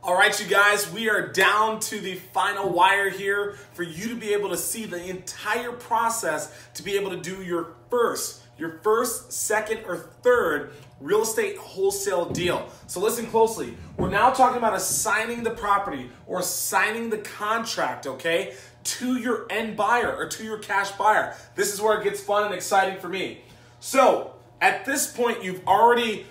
All right, you guys, we are down to the final wire here for you to be able to see the entire process to be able to do your first, second, or third real estate wholesale deal. So listen closely. We're now talking about assigning the property or signing the contract, okay, to your end buyer or to your cash buyer. This is where it gets fun and exciting for me. So at this point, you've already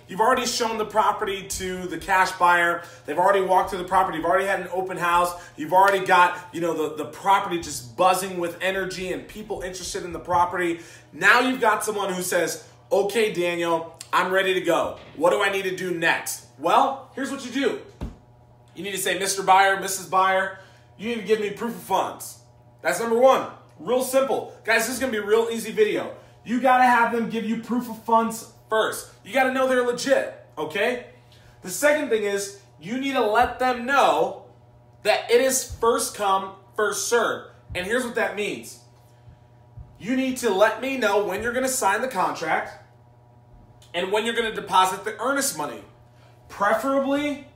shown the property to the cash buyer. They've already walked through the property. You've already had an open house. You've already got, the property just buzzing with energy and people interested in the property. Now you've got someone who says, okay, Daniel, I'm ready to go. What do I need to do next? Well, here's what you do. You need to say, Mr. Buyer, Mrs. Buyer, you need to give me proof of funds. That's number one. Real simple. Guys, this is going to be a real easy video. You got to have them give you proof of funds first. You got to know they're legit, okay? The second thing is you need to let them know that it is first come, first served. And here's what that means. You need to let me know when you're going to sign the contract and when you're going to deposit the earnest money. Preferably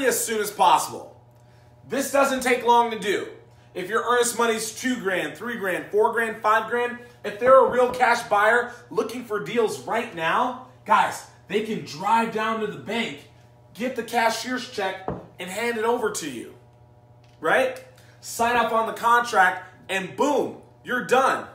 as soon as possible. This doesn't take long to do. If your earnest money's $2 grand, $3 grand, $4 grand, $5 grand, if they're a real cash buyer looking for deals right now, guys, they can drive down to the bank, get the cashier's check, and hand it over to you, right? Sign up on the contract, and boom, you're done.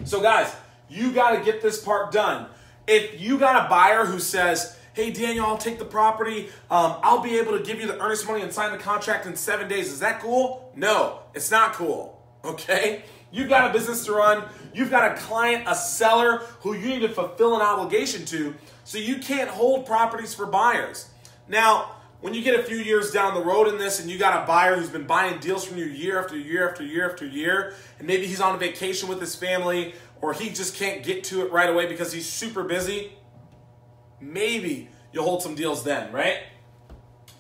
So guys, you got to get this part done. If you got a buyer who says, hey, Daniel, I'll take the property. I'll be able to give you the earnest money and sign the contract in 7 days. Is that cool? No, it's not cool, okay? You've got a business to run. You've got a client, a seller who you need to fulfill an obligation to, so you can't hold properties for buyers. Now, when you get a few years down the road in this and you got a buyer who's been buying deals from you year after year after year after year, and maybe he's on vacation with his family or he just can't get to it right away because he's super busy, maybe you'll hold some deals then, right?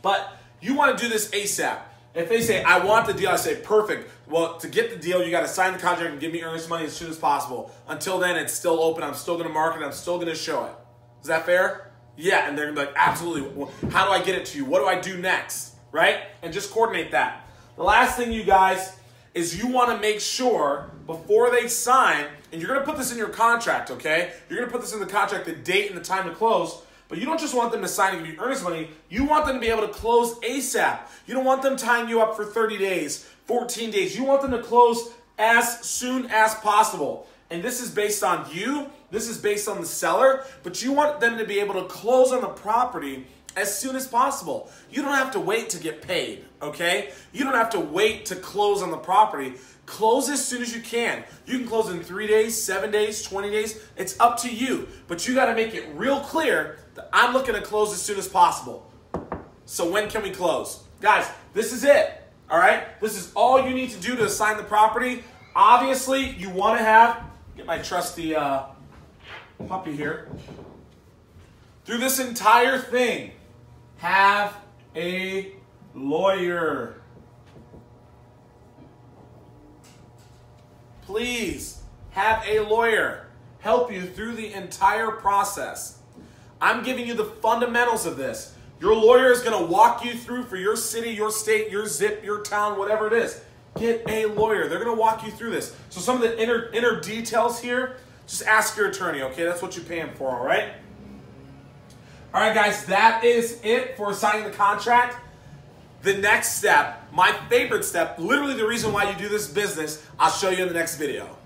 But you want to do this ASAP. If they say, I want the deal, I say, perfect. Well, to get the deal, you got to sign the contract and give me earnest money as soon as possible. Until then, it's still open. I'm still going to market it. I'm still going to show it. Is that fair? Yeah, and they're going to be like, absolutely. Well, how do I get it to you? What do I do next? Right? And just coordinate that. The last thing, you guys, is you want to make sure before they sign, and you're going to put this in your contract, okay? You're going to put this in the contract, the date and the time to close, but you don't just want them to sign and give you earnest money. You want them to be able to close ASAP. You don't want them tying you up for 30 days, 14 days. You want them to close as soon as possible. And this is based on you. This is based on the seller, but you want them to be able to close on the property as soon as possible. You don't have to wait to get paid, okay? You don't have to wait to close on the property. Close as soon as you can. You can close in 3 days, 7 days, 20 days. It's up to you. But you got to make it real clear that I'm looking to close as soon as possible. So when can we close? Guys, this is it, all right? This is all you need to do to assign the property. Obviously, you want to have, get my trusty puppy here. Through this entire thing, have a lawyer. Please have a lawyer help you through the entire process. I'm giving you the fundamentals of this. Your lawyer is going to walk you through for your city, your state, your zip, your town, whatever it is. Get a lawyer. They're going to walk you through this. So some of the inner details here, just ask your attorney, okay? That's what you pay him for, all right? All right, guys, that is it for signing the contract. The next step, my favorite step, literally the reason why you do this business, I'll show you in the next video.